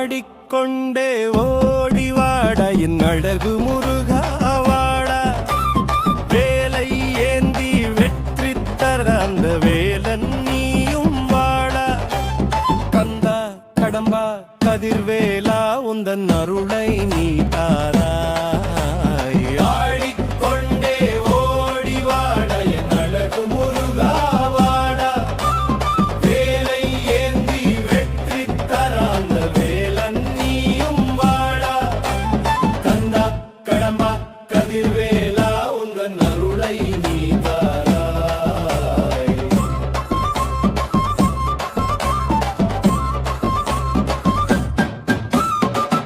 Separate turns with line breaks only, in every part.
ஆடிக்கொண்டே ஓடிவாட என் அழகு முருகா வாடா. வேலை ஏந்தி வெற்றி தர அந்த வேலன் நீயும் வாடா. கந்தா கடம்பா கதிர்வேலா உந்தன் அருளை நீ தாராய். ஆடிக்கொண்டே ஓடிவாட என் அழகு முருகா வாடா. வேலை ஏந்தி வெற்றி தர அந்த வேலன் நீயும் வாடா. கந்தா கடம்பா கதிர்வேலா உந்தன் அருளை நீ தாராய்.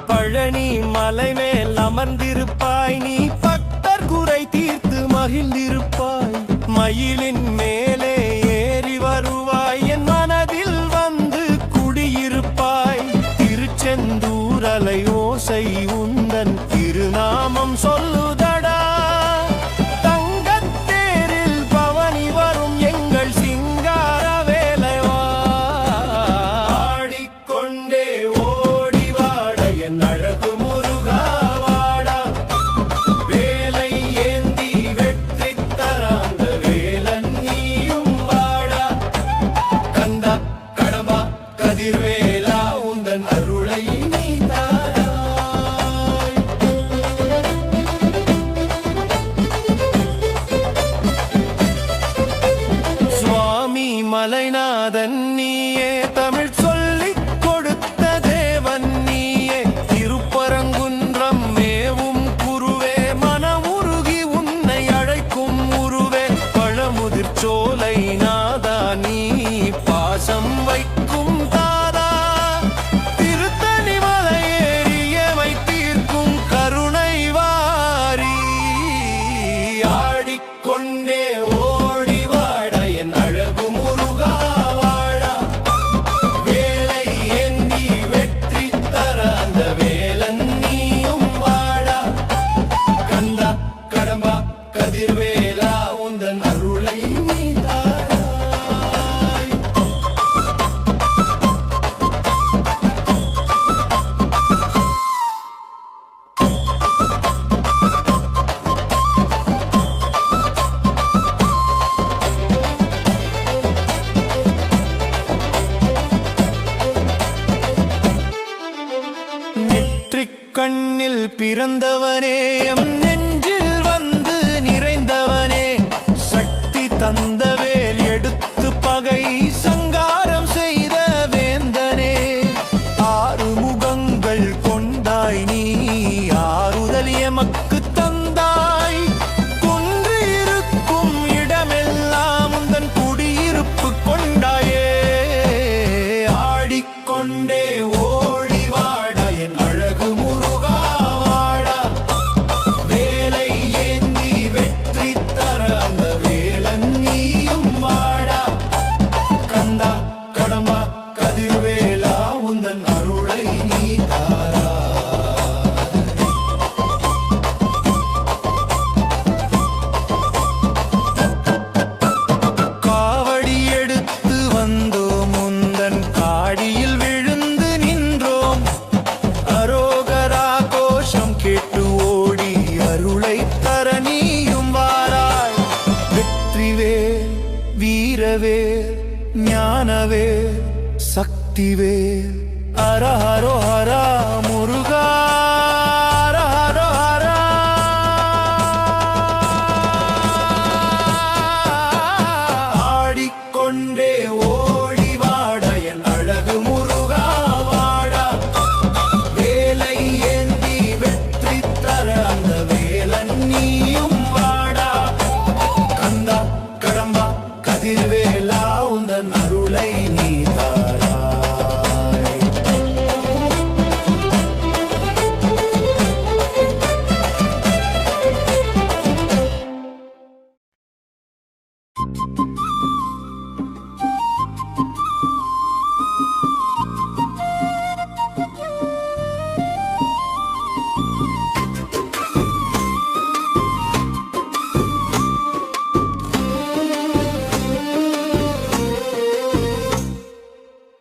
பழனி மலை மேல் அமர்ந்திருப்பாய் நீ, பக்தர் குறை தீர்த்து மகிழ்ந்திருப்பாய். மயிலின் மேலே ஏறி வருவாய், என் மனதில் வந்து குடியிருப்பாய். திருச்செந்தூர் அலை ஓசை உந்தன் திருநாமம் சொல்லுதடா. தங்கத்தேரில் பவனி வரும் எங்கள் சிங்கார வேலைவா. ஆடிக்கொண்டே ஓடிவாட என் அழகு முருகா வாடா. வேலை ஏந்தி வெற்றி தர அந்த வேலன் நீயும் வாடா. கந்தா கடம்பா கதிர்வேலா உந்தன் அருளை நீ தாராய். சுவாமி மலைநாதன் நீயே, தமிழ் சொல்லிக் கொடுத்த தேவன் நீயே. திருப்பரங்குன்றம் மேவும் குருவே, மனமுருகி உன்னை அழைக்கும் உருவே. பழமுதிர் சோலை நாதா நீ பாசம் வைக்கும் தாதா. திருத்தணி மலையேறியமை தீர்க்கும் கருணை வாரி. ஆடிக்கொண்டே ஓடிவாட என் அழகு முருகா வாடா. வேலை ஏந்தி வெற்றி தர அந்த வேலன் நீயும் வாடா. கந்தா கடம்பா கதிர்வேலா உந்தன் அருளை நீ தாராய். நெற்றிக் கண்ணில் பிறந்தவனே, எம் நெஞ்சில் வந்து நிறைந்தவனே. சக்தி தந்தவேல் எடுத்து பகை சங்காரம் செய்த வேந்தனே. ஆறு முகங்கள் கொண்டாய் நீ, ஆறுதல் எமக்கு தந்தாய். குன்று இருக்கும் இடமெல்லாம் உந்தன் குடியிருப்பு கொண்டாயே. ஆடிக்கொண்டே ஓடிவாட என் அழகு முருகா வாடா. வேலை ஏந்தி வெற்றி தர அந்த வேலன் நீயும் வாடா. கந்தா கடம்பா கதிர்வேலா உந்தன் அருளை நீ தாராய். காவடி எடுத்து வந்தோம் உந்தன் காடியில் விழுந்து நின்றோம். அரோகரா கோஷம் கேட்டு ஓடி அருளை தர நீயும் வாராய். வெற்றிவேல் வீரவேல் ஞானவேல் சக்திவேல் அரஹரோ ஹரா முருகா. அரஹரோ ஹரா. ஆடிக்கொண்டே ஓடிவாட என் அழகு முருகா வாடா. வேலை ஏந்தி வெற்றி தர அந்த வேலன் நீயும் வாடா. கந்தா கடம்பா கதிர்வேலா உந்தன் அருளை நீ தாராய்.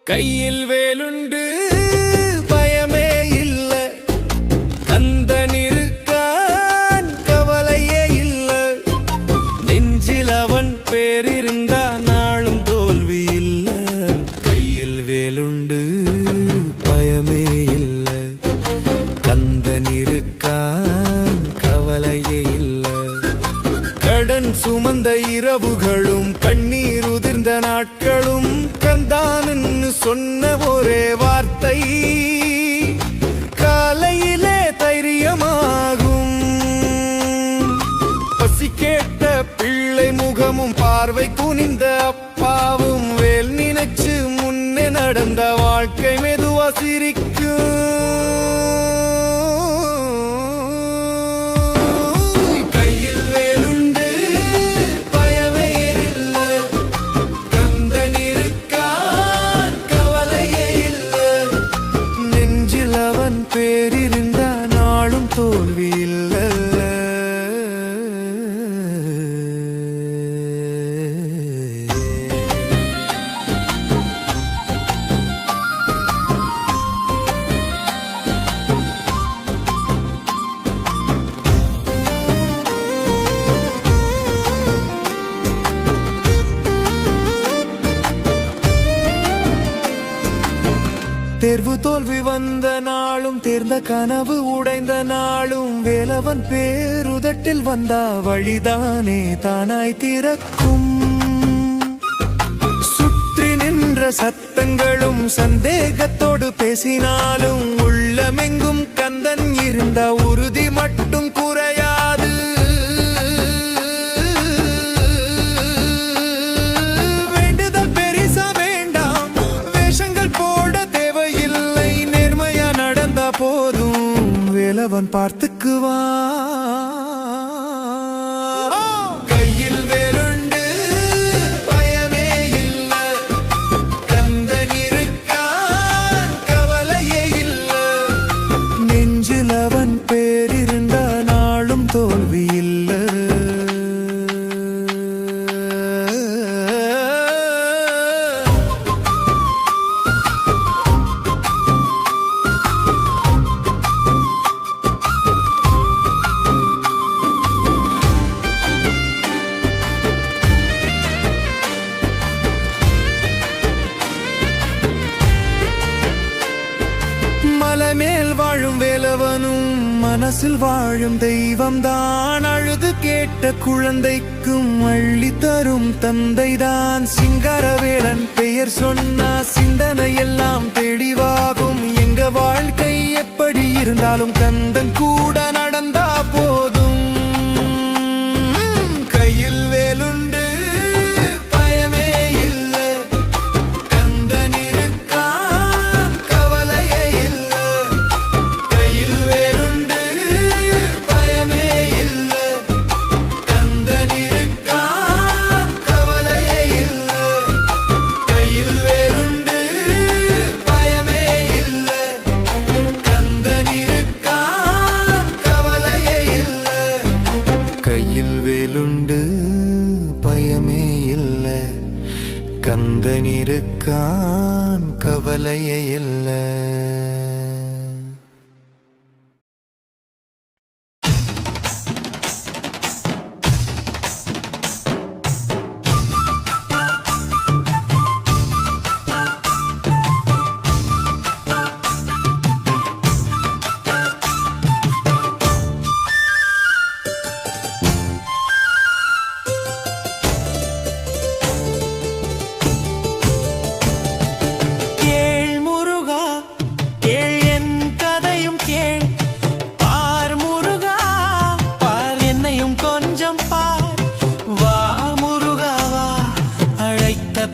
கையில் வேலுண்டு பயமே சொன்ன ஒரே வார்த்தை காலையிலே தைரியமாகும். பசி கேட்ட பிள்ளை முகமும் பார்வை குனிந்த அப்பாவும் வேல் நினைச்சு முன்னே நடந்த வாழ்க்கை மெதுவா சிரிக்கும். பேரிருந்த நாளும் தோல்வி இல்ல. தேர்வு தோல்வி வந்த நாளும் தேர்ந்த கனவு உடைந்த நாளும் வேலவன் பேருதட்டில் வந்தா வழிதானே தானாய் திறக்கும். சுற்றி நின்ற சத்தங்களும் சந்தேகத்தோடு பேசினாலும் உள்ளமெங்கும் கந்தன் இருந்த உறுதி மட்டும் குறையாது. வேண்டுதல் பெரிசா வேண்டாம், வேஷங்கள் போட போதும், வேலவன் பார்த்துக்குவான். கையில் வேலுண்டு பயமே இல்ல, கந்தன் இருக்கான் கவலையே இல்ல. நெஞ்சில் அவன் பேரிருந்த நாளும் தோல்வி இல்ல. மலைமேல் வாழும் வேலவனும் மனசில் வாழும் தெய்வம்தான். அழுது கேட்ட குழந்தைக்கும் அள்ளி தரும் தந்தைதான். சிங்காரவேலன் பெயர் சொன்னா சிந்தனை எல்லாம் தெளிவாகும். எங்க வாழ்க்கை எப்படி இருந்தாலும் கந்தன் கூட நடந்தா போதும். கையில் வேலுண்டு பயமே இல்ல, கந்தன் இருக்கான் கவலையே இல்ல. கையில் வேலுண்டு பயமே இல்ல, கந்தன் இருக்கான் கவலையே இல்ல. கையில் வேலுண்டு பயமே இல்ல, கந்தன் இருக்கான் கவலையே இல்ல. கையில் வேலுண்டு பயமே இல்ல, கந்தன் இருக்கான் கவலையே இல்ல.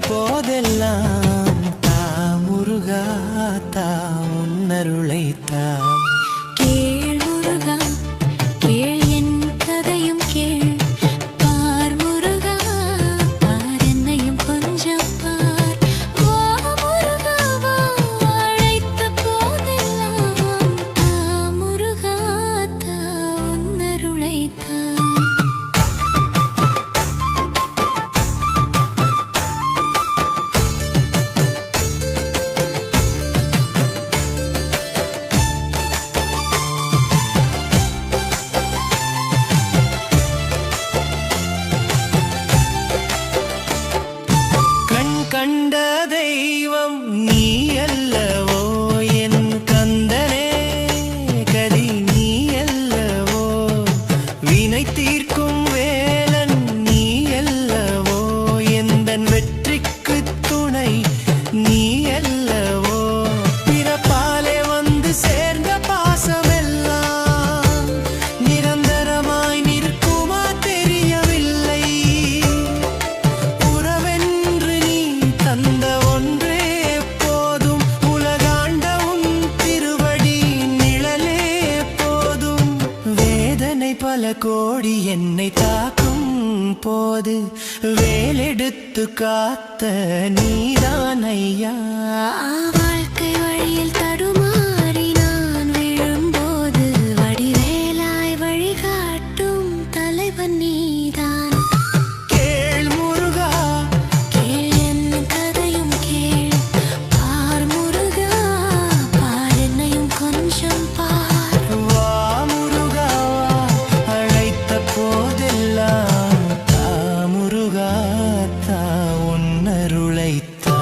போதெல்லாம் தாமுருகா தாமுன்னருளைத்தா.
கேள் முருகா கேள் என் கதையும் கேள், பார் முருகா பார் என்னையும் கொஞ்சம் பார். வா முருகா வா அழைத்த போதெல்லாம் தாமுருகா தாமுன்னருளைத்தா.
கண்ட தெய்வம் நீ அல்லவோ என் கந்தனே, கதி நீ அல்லவோ, வினை தீர்க்கும் வேலன் நீ அல்லவோ, எந்தன் வெற்றிக்கு துணை நீ அல்ல கோடி என்னை தாக்கும் போது வேலெடுத்து காத்த நீதான் ஐயா.
வாழ்க்கை வழியில் தடுமாறி நான் விழும்போது வடிவேலாய் வழிகாட்டும் தலைவன் நீதான்.
கேள் முருகா,
கேள் என் கதையும் கேள். பார் முருகா, பார் என்னையும் கொஞ்சம் பார்.
வா முருகா வா, அழைத்த போதெல்லாம் தா முருகா தா உன்னருளைத்தா.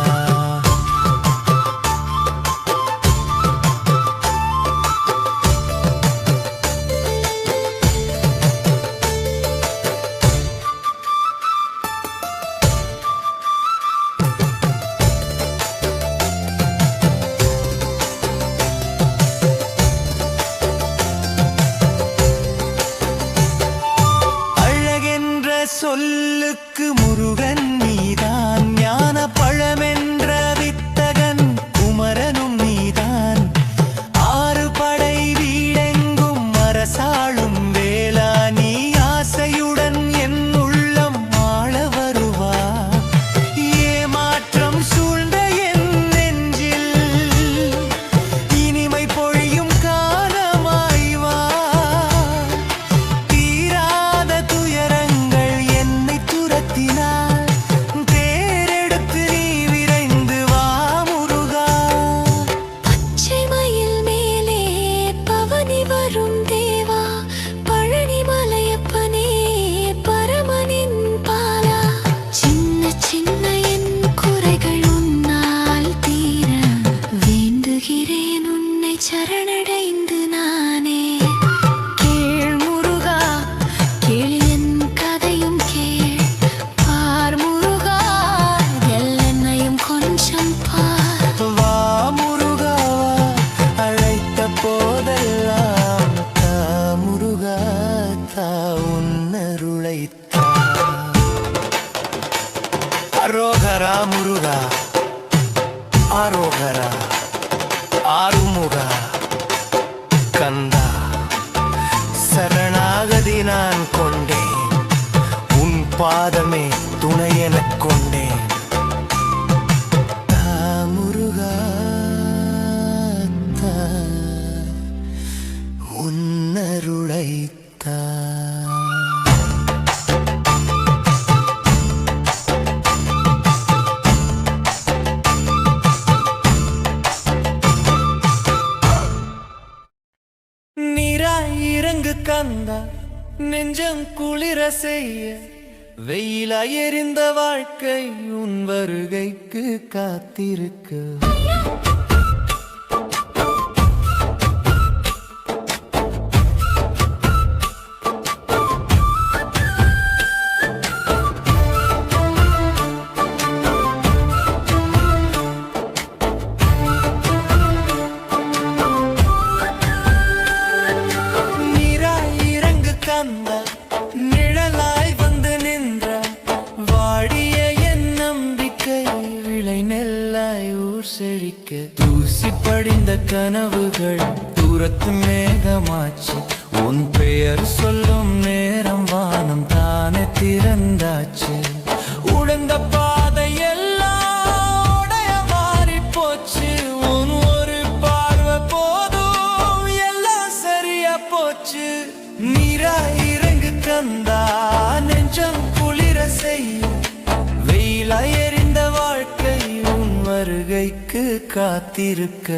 அழகென்ற சொல்லுக்கு முருகன் நீதான், ஞான பழமென்ற வித்தகன் குமரனும் நீதான். ஆறு படை வீடெங்கும் அரசாளும் வேளா நீ ஆசையுடன் என் உள்ளம் ஆள வருவா. ஏமாற்றம் சூழ்ந்த என் நெஞ்சில் இனிமை பொழியும் காலமாய் வா. தீராத துயரங்கள் என்னை துரத்தினாள், தேரெடுத்து நீ விரைந்து வா முருகா.
பச்சை மயில் மேலே பவனி வரும் தேவா, பழனி மலையப்பனே பரமனின் பாலா. சின்ன சின்ன என் குறைகள் உன்னால் தீர வேண்டுகிறேன் உன்னை சரணடைந்து நானே. கேள் முருகா, கேள் என் கதையும் கேள். பார் முருகா, என்னையும் கொஞ்சம் பார்.
வா முருகா வா, அழைத்த போதெல்லாம் தா முருகா தா உன்னருளைத்தா. அரோகரா முருகா, ஆரோகரா, ஆறுமுகா, கந்தா. சரணாகதி நான் கொண்டேன், உன் பாதமே துணையெனக் கொண்டேன். தா முருகா தா உன்னருளைத்தா. நீராய் இறங்கு கந்தா, நெஞ்சம் குளிர செய்ய வெயிலாய் எரிந்த வாழ்க்கை உன் வருகைக்கு காத்திருக்க. நீராய் இறங்கு கந்தா, நிழலாய் வந்து நின்ற வாடிய என் நம்பிக்கை விளை நெல்லாய் ஊர் செழிக்க. தூசி படிந்த கனவுகள் தூரத்து மேகமாச்சு, உன் பெயர் சொல்லும் நேரம் வானம் தானே திறந்தாச்சு. உடந்த பாதை எல்லாம் உடைய மாறி போச்சு, உன் ஒரு பார்வை போதும் எல்லாம் சரியா போச்சு. நீராய் இறங்கு கந்தா, நெஞ்சம் குளிர செய்ய வெயிலாய் எரிந்த வாழ்க்கை உன் வருகைக்கு காத்திருக்க.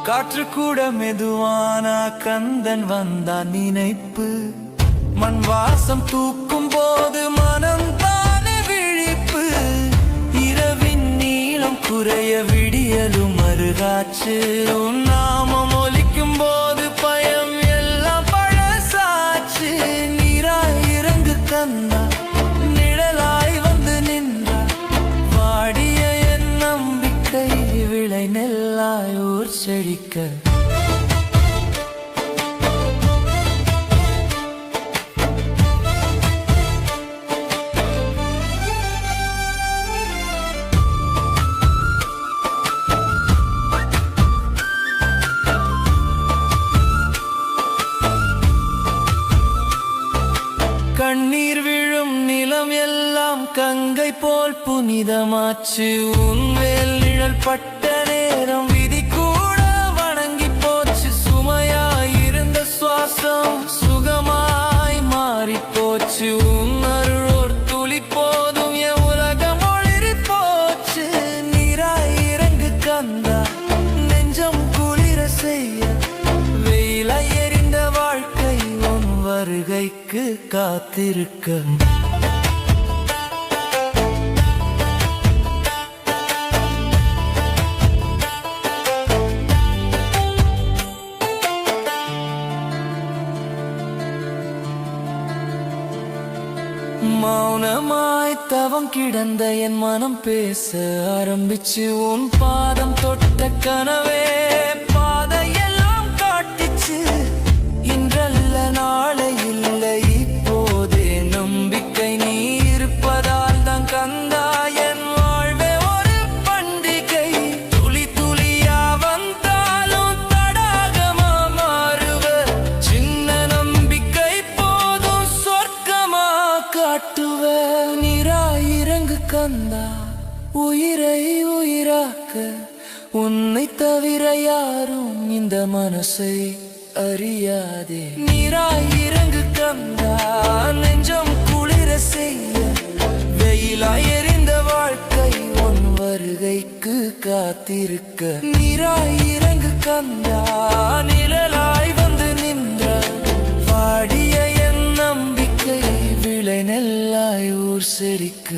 காற்று கூட மெதுவானா கந்தன் வந்தா நினைப்பு, மண் வாசம் தூக்கும் போது மனம் தானே விழிப்பு. இரவின் நீளம் குறைய விடியலும் அருகாச்சு, உன் நாமம் ஒலிக்கும் போது பயம் எல்லாம் பழசாச்சு. நீராய் இறங்கு கந்தா, நிழலாய் வந்து நின்றார், வாடிய என் நம்பிக்கை விளை நெல்லாய் ஊர் செழிக்க. கண்ணீர் விழும் நிலம் எல்லாம் கங்கை போல் புனிதமாச்சு. உன்வேல் நிழல் பட்ட நேரம் விதி கூட வணங்கி போச்சு. சுமையாயிருந்த சுவாசம் சுகமாய் மாறி போச்சு. உன் அருளோர் துளி போதும் என் உலகம் ஒளிரி போச்சு. நீராய் இறங்கு கந்தா நெஞ்சம் குளிர செய்ய. வெயிலாய் எரிந்த வாழ்க்கை உன் வருகைக்கு காத்திருக்க. மௌனமாய் தவம் கிடந்த என் மனம் பேச ஆரம்பிச்சு. உன் பாதம் தொட்ட கனவே பாதையெல்லாம் காட்டிச்சு. இன்றல்ல நாளை இல்லை இப்போதே நம்பிக்கை நீ இருப்பதால் தான் கந்தா என் வாழ்வே ஒரு பண்டிகை. துளி துளியா வந்தாலும் தடாகமா மாறுவ. சின்ன நம்பிக்கை போதும் சொர்க்கமா காட்டுவ. நீராயிரங்கு கந்தா உயிரை உயிராக்க. உன்னை தவிர யாரும் இந்த மனசை அறியாதே. நீராயிரங்கு கந்தா நெஞ்சம் குளிர செய்ய. வெயிலாய் எரிந்த வாழ்க்கை உன் வருகைக்கு காத்திருக்க. நீராயிரங்கு கந்தா நிழலாய் வந்து நின்ற. வாடிய என் நம்பிக்கை விளை நெல்லாய் ஊர் செழிக்க.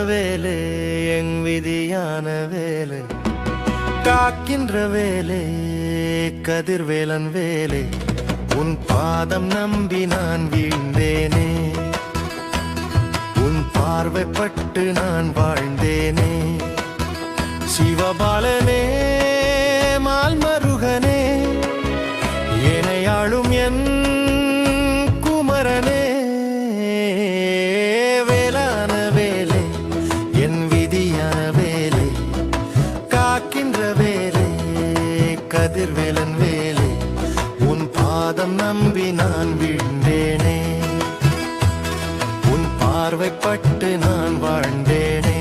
வேலே எங் விதியான வேலை காக்கின்ற வேலை கதிர்வேலன் வேலை. உன் பாதம் நம்பி நான் வீழ்ந்தேனே. உன் பார்வைப்பட்டு நான் வாழ்ந்தேனே. சிவபாலனே மால்மருகனே ஏனையாளும் என் குமரனே. கதிர்வேலன் வேலை உன் பாதம் நம்பி நான் வீழ்ந்தேனே. உன் பார்வைப்பட்டு நான் வாழ்ந்தேனே.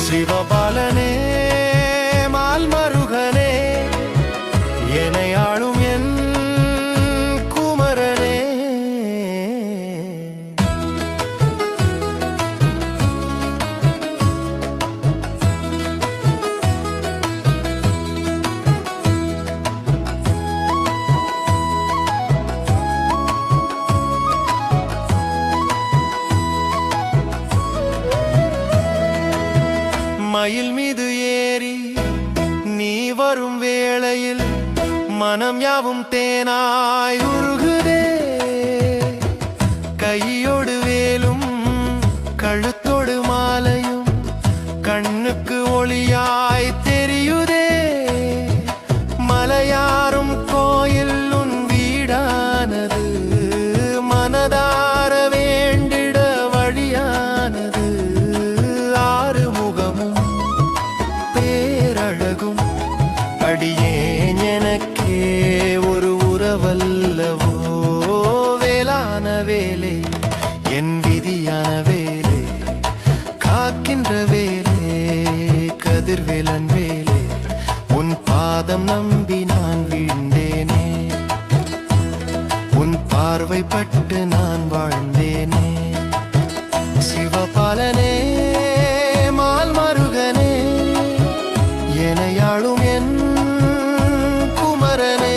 சிவபாலனே மால்மருகனே எனையாளும் என் குமரனே. மயில் மீது ஏறி நீ வரும் வேளையில் மனம் யாவும் தேனாய் உருகுதே. கையோடு வேலும் கழுத்தோடு மாலையும் கண்ணுக்கு ஒளியாய் தெரியுதே. மலையாரும் கோயில் உன் வீடானது. மனதார வேண்டிட வழியானது. ஆறுமுகமும் பேரழகும் அடியேன் எனக்கே ஒரு உறவல்லவோ. வேலான வேலை என் விதியான வேலை காக்கின்ற வேலை கதிர்வேலன் வேலை. உன் பாதம் நம்பி நான் வீழ்ந்தேனே. பார்வைப்பட்டு நான் வாழ்ந்தேனே. சிவபாலனே மால் மருகனே எனையாளும் என் குமரனே.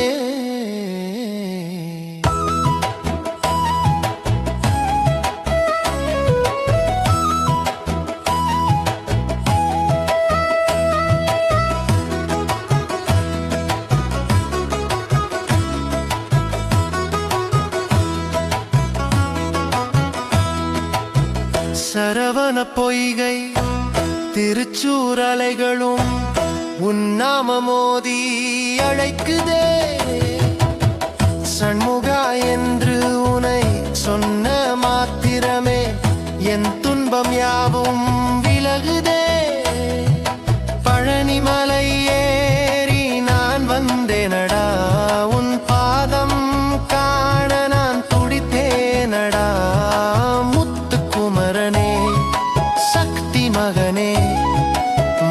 சரவண பொய்கை திருச்சூர் அலைகளும் உன்னாம மோதி அழைக்குதே. சண்முகா என்று உனை சொன்ன மாத்திரமே என் துன்பம் யாவும் விலகுதே. பழனிமலை ஏறி நான் வந்தேனடா, உன் பாதம் காண நான் துடித்தேனடா. முத்துக்குமரனே சக்தி மகனே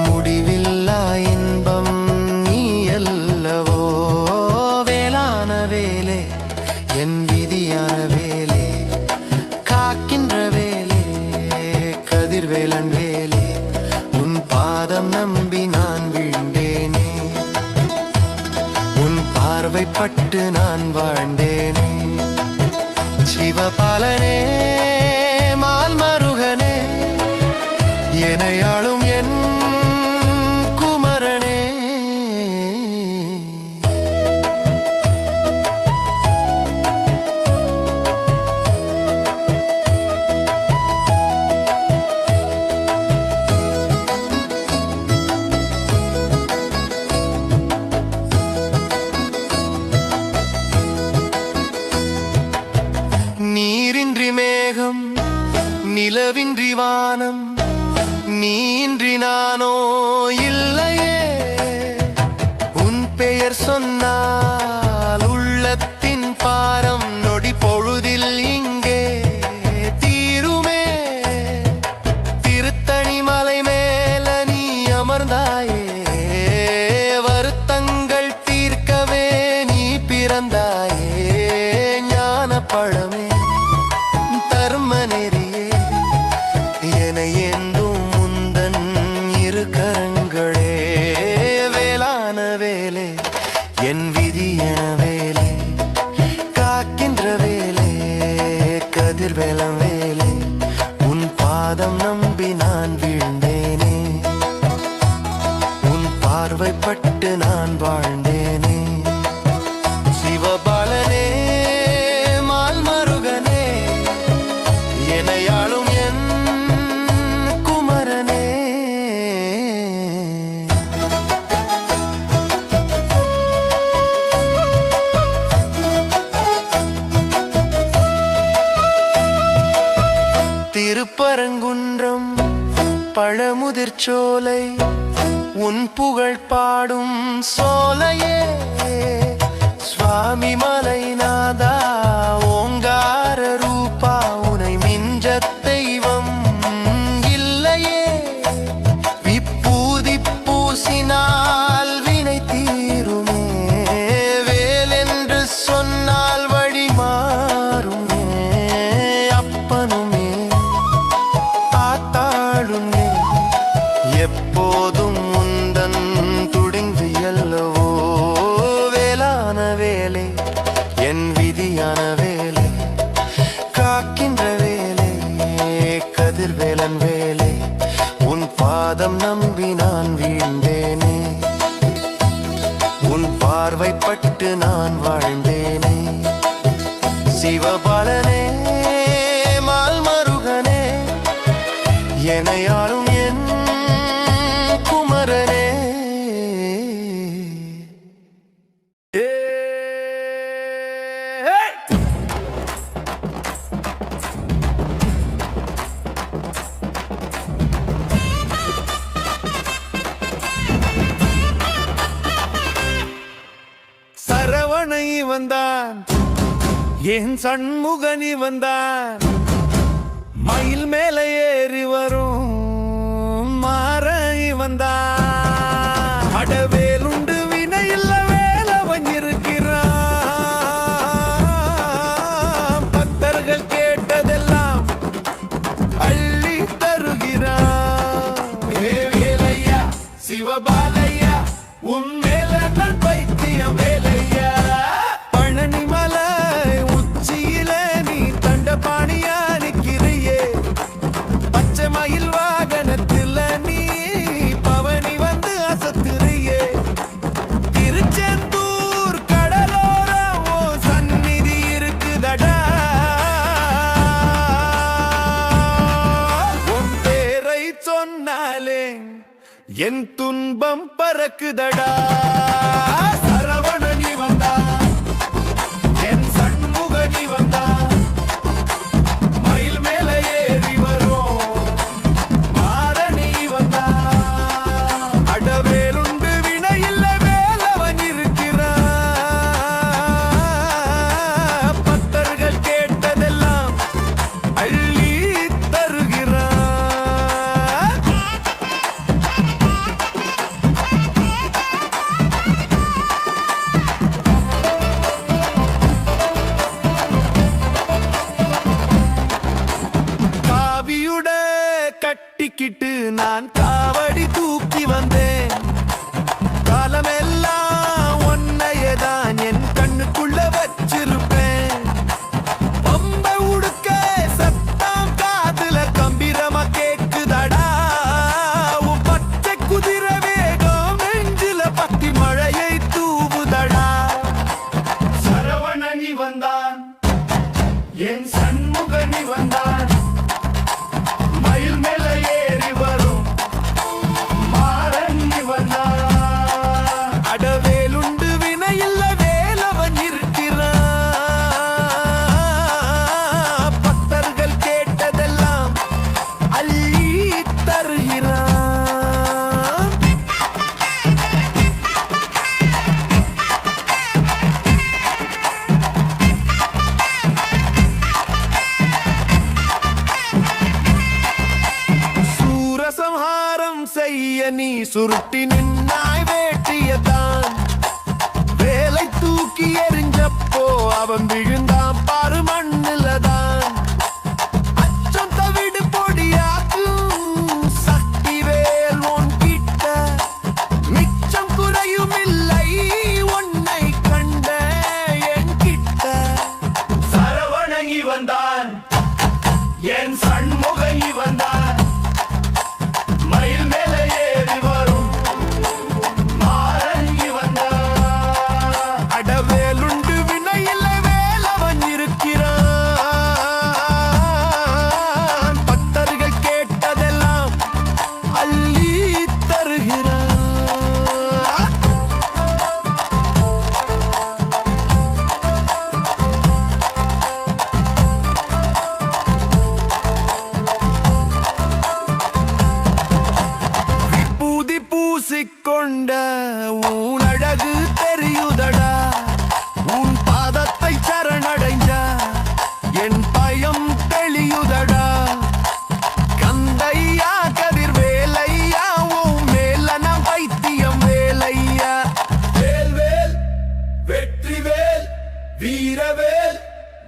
முடிவில்லா இன்பம் நீ அல்லவோ. வேளான வேலே என் விதியான வேலே, காக்கின்ற வேலே கதிர்வேலன் வேலே, உன் பாதம் நம்பி நான் வீழ்ந்தேனே. உன் பார்வைப்பட்டு நான் வாழ்ந்தேனே. சிவபாலனே மால் மருகனே எனையாளும் என் குமரனே. நீரின்றி மேகம் நிலவின்றி வானம், நீன்றி நானோ இல்லையே. உன் பெயர் சொன்னால் உள்ளத்தின் பாரம் நொடி பொழுதில் இங்கே தீருமே. திருத்தணி மலை மேல நீ அமர்ந்தாயே, வருத்தங்கள் தீர்க்கவே நீ பிறந்தாயே. ஞான பழமே தர்ம நெறியே என ஏந்தும் முந்தன் இரு கரங்களே. வேளான வேலே என் விதியன வேலே, காக்கின்ற வேலே கதிர்வேலம் வேலே, உன் பாதம் நம்பி நான் வீழ்ந்தேனே. உன் பார்வைப்பட்டு நான் வாழ்ந்தேனே. சிவபாலனே மால் மருகனே எனையாளும் என் குமரனே. திருப்பரங்குன்றம் பழமுதிர்ச்சோலை உன் புகழ் பாடும் சோலையே. சுவாமி மலைநாதா ஓங்கார ரூபா உனை மிஞ்ச தெய்வம் இல்லையே. விப்பூதி பூசினால் வினை தீருமே, வேலென்று சொன்னால் வழி மாறுமே. அப்பனுமே ஆத்தாளுமே எப்போதும் முந்தன் துடிங்கு அல்லவோ. வேளான வேலே என் விதியான வேலே, காக்கின்ற வேலே கதிர்வேலன் வேலே, உன் பாதம் நம்பி நான் வீழ்ந்தேனே. உன் பார்வைப்பட்டு நான் வாழ்ந்தேனே. சிவபாலனே மால் மருகனே எனையாளும் என் குமரனே.
சரவணை வந்தான் என் சண்முகனி வந்தான், மயில் மேல ஏறி வரும் மாறி வந்தான். அடவேலுண்டு வினையில்ல வேலவன் இருக்கிறான். சிவபாலையா உன் மேல நான் பைத்தியம் வேலையா பழனி மலை உச்சியில நீ தண்டபாணியா நிக்கிறியே பச்சை மயில் வாகனத்துல நீ பவனி வந்து அசத்துறியே திருச்செந்தூர் கடலோரம் ஓ சந்நிதி இருக்குதடா உன் பேரை சொன்னாலே என் துன்பம் பறக்குதடா சரவண நீ வந்தா என் சண்முக நீ வந்தா மயில் மேல ஏறி வரும் மாரணி வந்தா அடவேலுண்டு வினையில்ல வேலவன் இருக்கிறான் பக்தர்கள் கேட்டதெல்லாம் அள்ளி தருகிறான் காவியுட கட்டிக்கிட்டு நான் காவடி தூக்கி வந்தேன் காலமெல்லாம் ஒன்னையதான் என் கண்ணுக்குள்ள வச்சிருப்பேன் பம்பை உடுக்க சத்தம் காதுல கம்பீரமா கேக்குதடா உன் பச்சை குதிரை வேகம் நெஞ்சில பத்தி மழையை தூவுதடா சரவணனி வந்தான் என் சண்முகனி வந்தான் மயில் மேல ஏறி வரும் மாறன்னி வந்தான் அடவேலுண்டு வினையில்ல வேலவன் இருக்கிறான் பக்தர்கள் கேட்டதெல்லாம் அள்ளி தருகிறான் சூரசம்ஹாரம் செய்ய நீ சுருட்டி நின்னாய் வேட்டியதான் வேலை தூக்கி எறிஞ்சப்போ அவன் விழுந்தான் பாரு மண்ணுலதான் அச்சம் தவிடு பொடியாக்கும் சக்தி வேல் உன் கிட்ட மிச்சம் குறையும் இல்லை உன்னை கண்ட என் கிட்ட சரவணங்கி வந்தான் என் சண்முகங்கி வந்தான் மயில் மேல ஏறி வரும் மாறங்கி வந்தான் அடவேலுண்டு வினையில வேலவன் இருக்கிறான் பக்தர்கள் கேட்டதெல்லாம் அள்ளி தருகிறான் பூதி பூசிக்கொண்ட உன் அழகு தெரியுதடா உன் பாதத்தை சரணடைஞ்ச என் பயம் தெளியுதடா கந்தையா கதிர் வேலையா உன் மேல நான் பைத்தியம் வேலையா வேல் வேல் வெற்றி வேல் வீரவேல்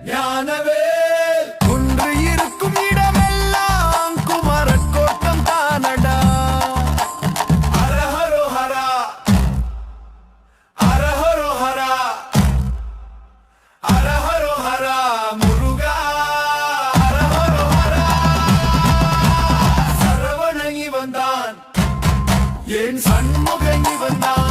ஞானவேல் குன்று இருக்கும் இடமெல்லாம் குமரக்கோட்டம் தானடா ஹரஹரோ ஹரா ஹரஹரோ ஹரா ஹரஹரோ ஹரா முருகா ஹரஹரோ ஹரா சரவணங்கி வந்தான் என் சண்முகங்கி வந்தான்